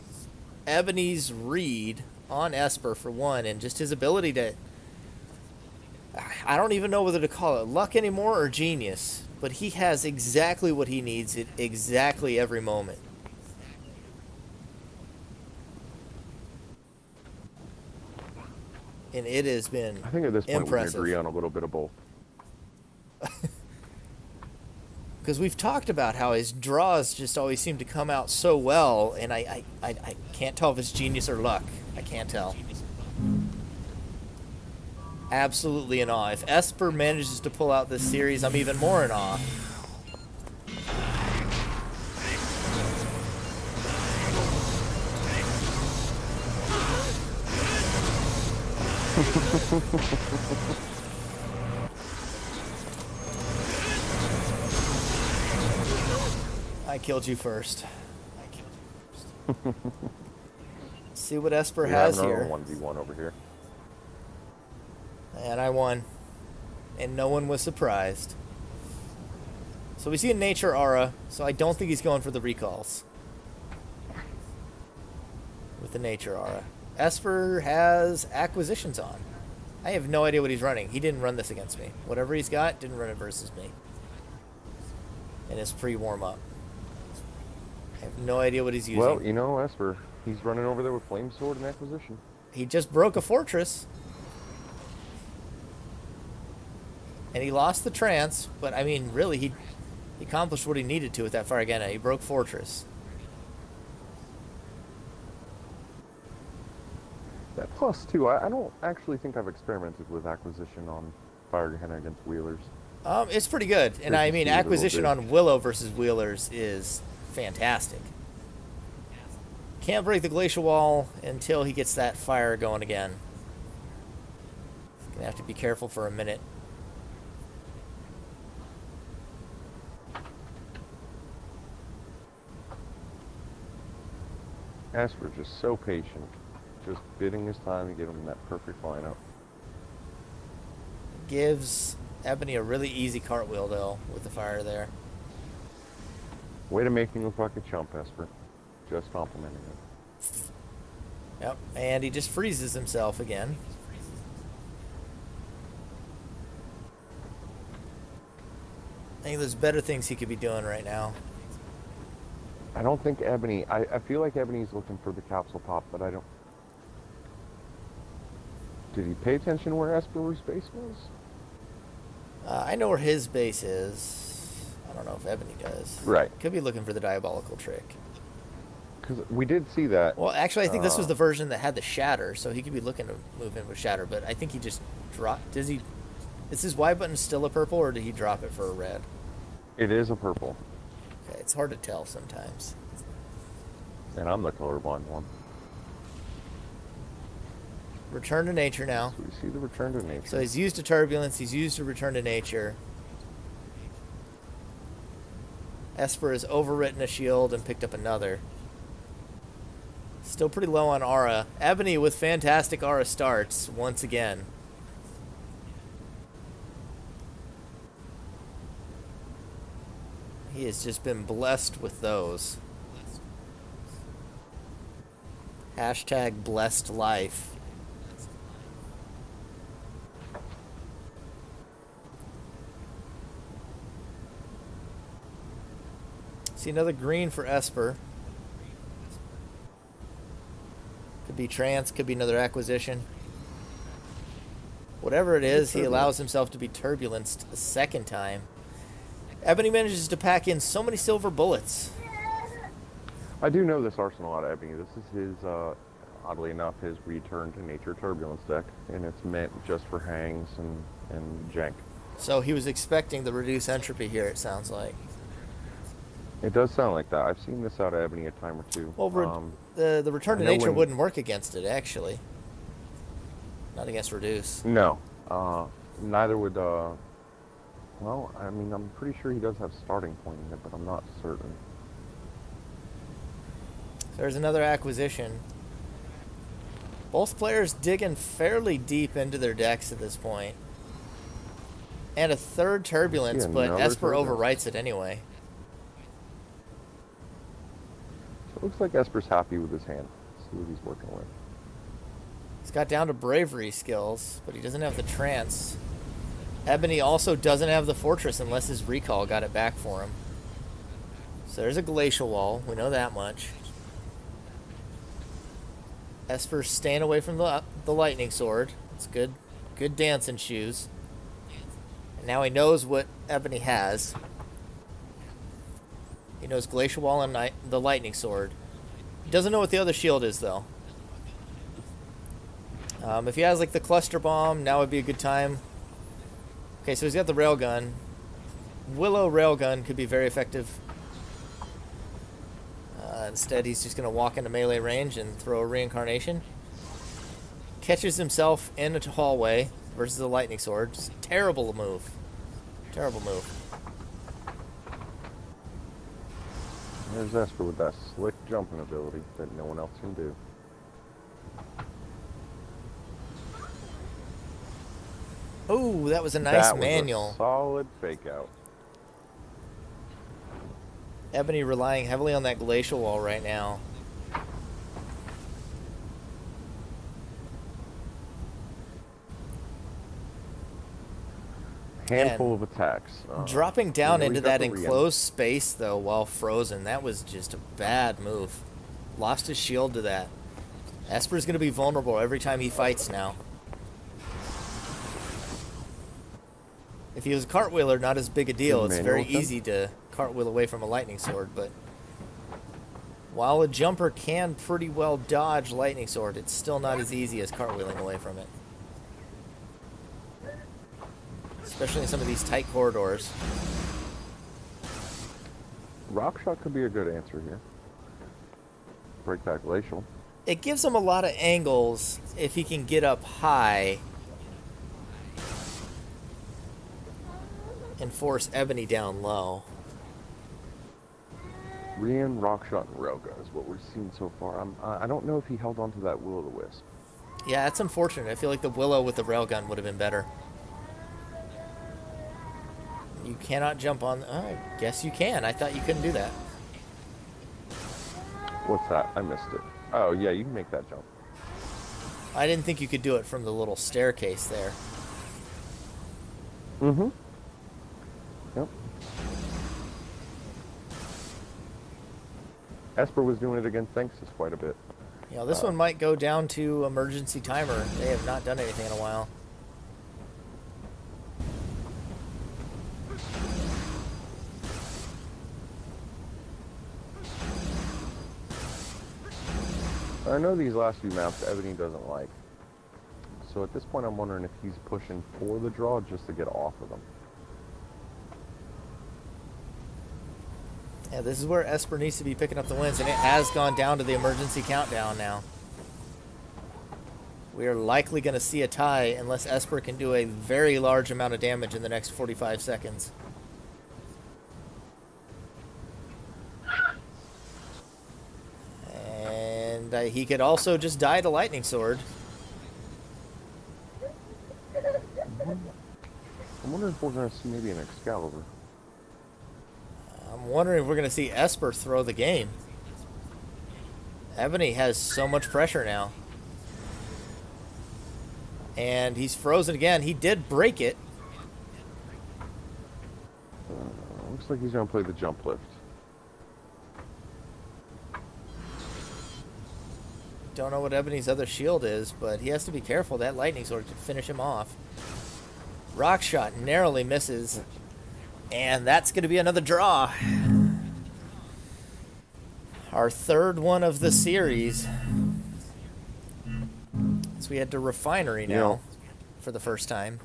Ebony's read on Esper for one, and just his ability to I don't even know whether to call it luck anymore or genius, but he has exactly what he needs at exactly every moment. And it has been I think at this point impressive. we can agree on a little bit of both. Because we've talked about how his draws just always seem to come out so well, and I can't tell if it's genius or luck. I can't tell. Absolutely in awe. If Esper manages to pull out this series, I'm even more in awe. I killed you first. See what Esper has here. 1v1 over here. And I won. And no one was surprised. So we see a nature aura, so I don't think he's going for the recalls. With the nature aura. Esper has acquisitions on. I have no idea what he's running. He didn't run this against me. Whatever he's got, didn't run it versus me. In his pre-warm-up. I have no idea what he's using. Well, you know, Esper, he's running over there with Flame Sword and Acquisition. He just broke a fortress. And he lost the trance, but I mean, really, he accomplished what he needed to with that Fire Genna. He broke fortress. That +2, I don't actually think I've experimented with Acquisition on Fire Genna against Wheelers. It's pretty good. And I mean, Acquisition on Willow versus Wheelers is fantastic. Can't break the Glacial Wall until he gets that fire going again. He's going to have to be careful for a minute. Esper's just so patient. Just bidding his time to get him in that perfect lineup. Gives Ebony a really easy cartwheel, though, with the fire there. Way to make me look like a chump, Esper. Just complimenting him. Yep, and he just freezes himself again. I think there's better things he could be doing right now. I don't think Ebony... I feel like Ebony's looking for the capsule pop, but I don't... Did he pay attention where Esper's base was? I know where his base is. I don't know if Ebony does. Right. Could be looking for the diabolical trick. Because we did see that. Well, actually, I think this was the version that had the shatter, so he could be looking to move in with shatter, but I think he just dropped... Does he... Is his Y button still a purple, or did he drop it for a red? It is a purple. Okay, it's hard to tell sometimes. And I'm the colorblind one. Return to nature now. So we see the return to nature. So he's used to turbulence, he's used to return to nature. Esper has overwritten a shield and picked up another. Still pretty low on aura. Ebony with fantastic aura starts once again. He has just been blessed with those. Hashtag blessed life. See another green for Esper. Could be trance, could be another acquisition. Whatever it is, he allows himself to be turbulenced a second time. Ebony manages to pack in so many silver bullets. I do know this arsenal out of Ebony. This is his, oddly enough, his return to nature turbulence deck, and it's meant just for hangs and jank. So he was expecting the reduced entropy here, it sounds like. It does sound like that. I've seen this out of Ebony a time or two. Well, the return to nature wouldn't work against it, actually. Not against reduce. No. Neither would, well, I mean, I'm pretty sure he does have starting point in it, but I'm not certain. There's another acquisition. Both players digging fairly deep into their decks at this point. And a third turbulence, but Esper overwrites it anyway. So it looks like Esper's happy with his hand. Let's see what he's working with. He's got down to bravery skills, but he doesn't have the trance. Ebony also doesn't have the fortress unless his recall got it back for him. So there's a glacial wall. We know that much. Esper's staying away from the lightning sword. It's good dancing shoes. And now he knows what Ebony has. He knows glacial wall and the lightning sword. He doesn't know what the other shield is, though. If he has like the cluster bomb, now would be a good time. Okay, so he's got the railgun. Willow railgun could be very effective. Instead, he's just going to walk into melee range and throw a reincarnation. Catches himself in a hallway versus a lightning sword. Just terrible move. Terrible move. There's Esper with that slick jumping ability that no one else can do. Oh, that was a nice manual. That was a solid fake out. Ebony relying heavily on that glacial wall right now. Handful of attacks. Dropping down into that enclosed space, though, while frozen, that was just a bad move. Lost his shield to that. Esper's going to be vulnerable every time he fights now. If he was a cartwheeler, not as big a deal. It's very easy to cartwheel away from a lightning sword, but while a jumper can pretty well dodge lightning sword, it's still not as easy as cartwheeling away from it. Especially in some of these tight corridors. Rock shot could be a good answer here. Break that glacial. It gives him a lot of angles if he can get up high and force Ebony down low. Rian, Rockshot, and Railgun is what we've seen so far. I don't know if he held on to that Will-o'-the-Wisp. Yeah, that's unfortunate. I feel like the Willow with the Railgun would have been better. You cannot jump on... Oh, I guess you can. I thought you couldn't do that. What's that? I missed it. Oh, yeah, you can make that jump. I didn't think you could do it from the little staircase there. Mm-hmm. Yep. Esper was doing it against Thanxus quite a bit. Yeah, this one might go down to emergency timer. They have not done anything in a while. I know these last few maps Ebony doesn't like. So at this point I'm wondering if he's pushing for the draw just to get off of them. Yeah, this is where Esper needs to be picking up the wins, and it has gone down to the emergency countdown now. We are likely going to see a tie unless Esper can do a very large amount of damage in the next 45 seconds. And he could also just die to lightning sword. I'm wondering if we're going to see maybe an Excalibur. I'm wondering if we're going to see Esper throw the game. Ebony has so much pressure now. And he's frozen again. He did break it. Looks like he's going to play the jump lift. Don't know what Ebony's other shield is, but he has to be careful. That lightning sword could finish him off. Rock shot narrowly misses. And that's going to be another draw. Our third one of the series. So we head to Refinery now for the first time.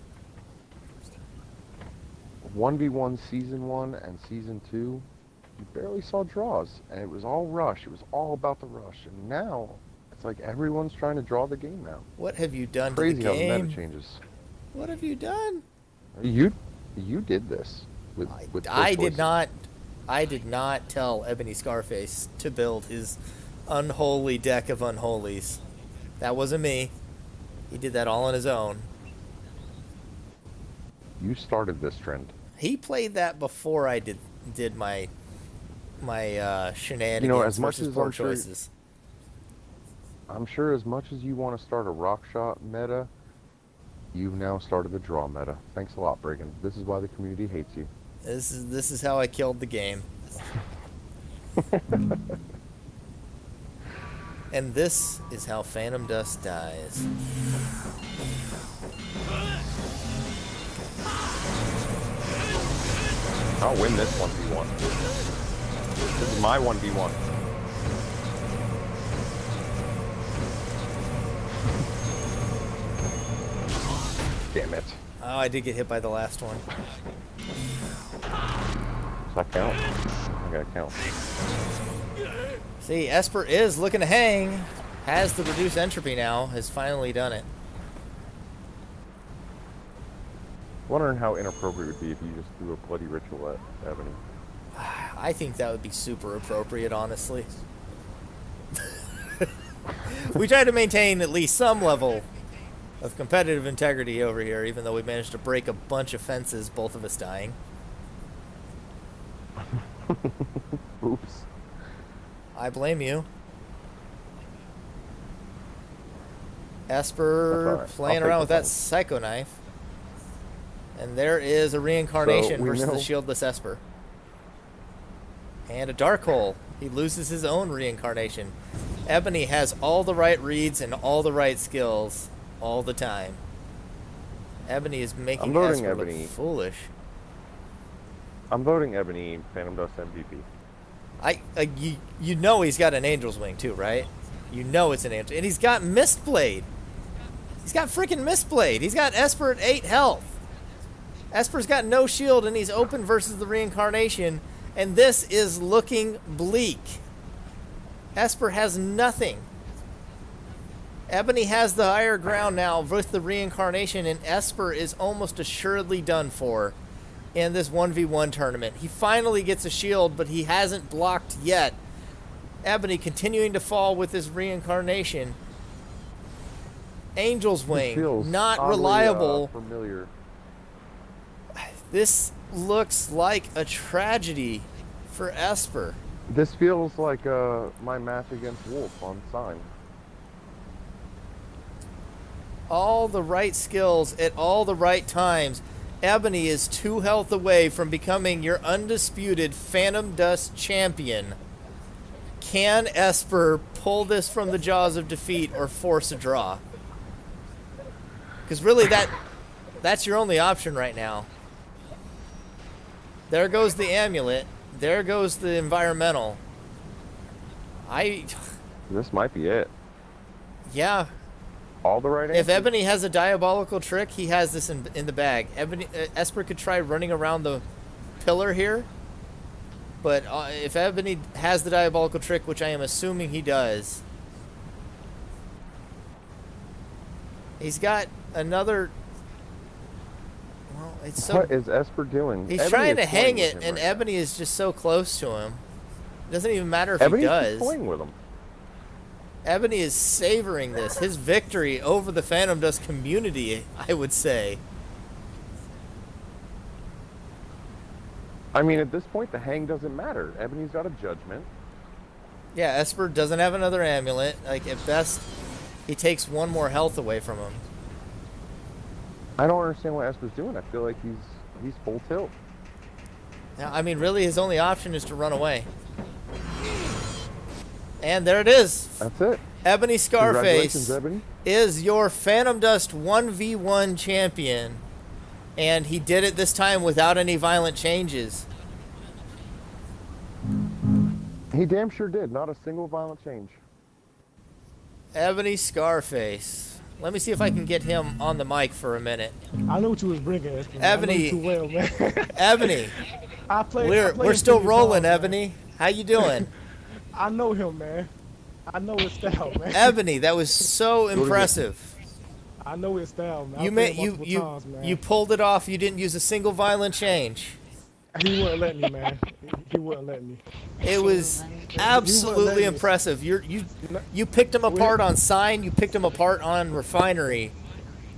1v1 Season 1 and Season 2, you barely saw draws. And it was all rush. It was all about the rush. And now, it's like everyone's trying to draw the game now. What have you done to the game? Crazy how the meta changes. What have you done? You did this. I did not tell Ebony Scarface to build his unholy deck of unholies. That wasn't me. He did that all on his own. You started this trend. He played that before I did my shenanigans. You know, as much as as poor choices. I'm sure as much as you want to start a rock shot meta, You've now started the draw meta. Thanks a lot, Bregan. This is why the community hates you. This is how I killed the game. And this is how Phantom Dust dies. I'll win this 1v1. This is my 1v1. Damn it. Oh, I did get hit by the last one. Does that count? I gotta count. See, Esper is looking to hang. Has the reduced entropy now. Has finally done it. Wondering how inappropriate it would be if you just threw a bloody ritual at Ebony. I think that would be super appropriate, honestly. We try to maintain at least some level of competitive integrity over here, even though we managed to break a bunch of fences, both of us dying. Oops. I blame you. Esper right. playing around with that psycho knife. And there is a reincarnation versus the shieldless Esper. And a dark hole. He loses his own reincarnation. Ebony has all the right reads and all the right skills all the time. Ebony is making Esper look foolish. I'm voting Ebony Phantom Dust MVP. You know he's got an Angel's Wing too, right? You know it's an Angel. And he's got Mistblade. He's got freaking Mistblade. He's got Esper at 8 health. Esper's got no shield and he's open versus the reincarnation. And this is looking bleak. Esper has nothing. Ebony has the higher ground now with the reincarnation, and Esper is almost assuredly done for in this 1v1 tournament. He finally gets a shield, but he hasn't blocked yet. Ebony continuing to fall with his reincarnation. Angel's Wing, not oddly, reliable. Familiar. This looks like a tragedy for Esper. This feels like my match against Wolf on Sign. All the right skills at all the right times. Ebony is 2 health away from becoming your undisputed Phantom Dust champion. Can Esper pull this from the jaws of defeat or force a draw? Because really that's your only option right now. There goes the amulet. There goes the environmental. This might be it. Yeah. All the right answers. If Ebony has a diabolical trick, he has this in the bag. Esper could try running around the pillar here. But if Ebony has the diabolical trick, which I am assuming he does, he's got another... Well, it's so... What is Esper doing? He's trying to hang it, and Ebony is just so close to him. It doesn't even matter if he does. Ebony's playing with him. Ebony is savoring this. His victory over the Phantom Dust community, I would say. I mean, at this point, the hang doesn't matter. Ebony's got a judgment. Yeah, Esper doesn't have another amulet. Like, at best, he takes 1 more health away from him. I don't understand what Esper's doing. I feel like he's full tilt. Now, I mean, really, his only option is to run away. And there it is. That's it. Ebony SCARFACE Ebony. is your Phantom Dust 1v1 champion. And he did it this time without any violent changes. He damn sure did. Not a single violent change. Ebony SCARFACE. Let me see if I can get him on the mic for a minute. I know what you was bringing. Ebony. I know you too well, man. Ebony. We're still rolling, Ebony. How you doing? I know him, man. I know his style, man. Ebony, that was so impressive. I know his style, man. You pulled it off. You didn't use a single violent change. He wouldn't let me, man. He wouldn't let me. It was absolutely impressive. You picked him apart on Sign. You picked him apart on Refinery.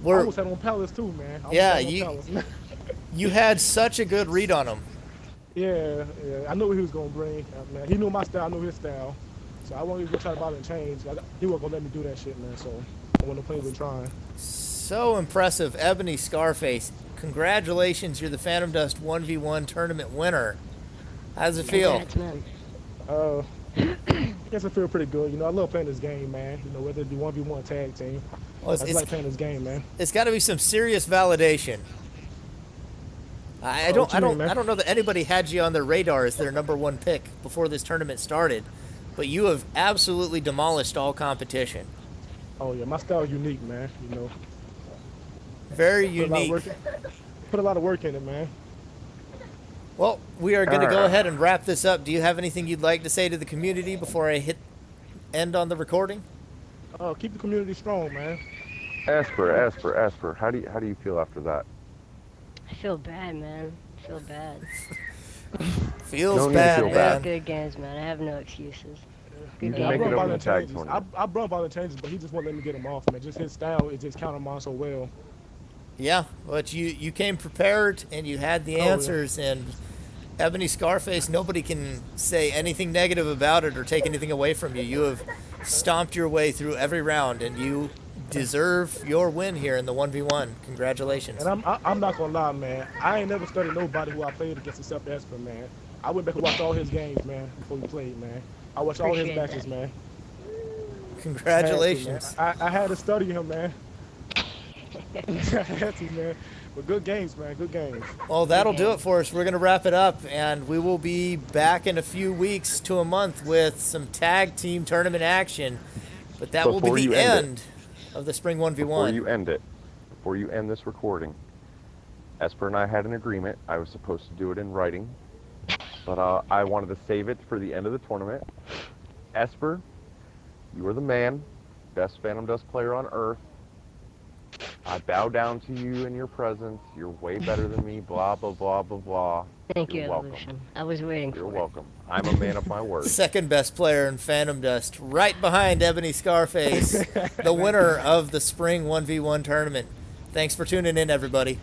I almost had him on Palace too, man. Yeah, you had such a good read on him. Yeah. I knew what he was gonna bring. Man, he knew my style. I knew his style. So I wasn't even gonna try to bother and change. He wasn't gonna let me do that shit, man. So I wasn't playing with trying. So impressive. Ebony Scarface, congratulations. You're the Phantom Dust 1v1 tournament winner. How does it feel? Congrats, man. I guess I feel pretty good. You know, I love playing this game, man. You know, whether it be 1v1 tag team. Well, I just like playing this game, man. It's got to be some serious validation. I don't know that anybody had you on their radar as their #1 pick before this tournament started, but you have absolutely demolished all competition. Oh yeah, my style is unique, man. You know, very unique. Put a lot of work in it, man. Well, we are going to go ahead and wrap this up. Do you have anything you'd like to say to the community before I hit end on the recording? Keep the community strong, man. Esper, how do you feel after that? I feel bad, man. I feel bad. Feels bad, man. Good games, man. I have no excuses. You can make it over the tag tournament. I brought violent changes, but he just won't let me get him off, man. Just his style is just counter mine so well. Yeah, but you came prepared and you had the answers, and Ebony Scarface, nobody can say anything negative about it or take anything away from you. You have stomped your way through every round, and you deserve your win here in the 1v1. Congratulations. And I'm not gonna lie, man. I ain't never studied nobody who I played against except Esper, man. I went back and watched all his games, man, before we played, man. I watched all his matches, man. Congratulations. I had to study him, man. I had to, man. But good games, man. Good games. Well, that'll do it for us. We're going to wrap it up, and we will be back in a few weeks to a month with some tag team tournament action. But that will be the end of the Spring 1v1. Before you end this recording, Esper and I had an agreement. I was supposed to do it in writing, but I wanted to save it for the end of the tournament. Esper, you are the man, best Phantom Dust player on Earth. I bow down to you in your presence. You're way better than me, blah, blah, blah, blah, blah. Thank you, Evolution. I was waiting for it. You're welcome. I'm a man of my word. Second best player in Phantom Dust, right behind Ebony Scarface, the winner of the Spring 1v1 tournament. Thanks for tuning in, everybody.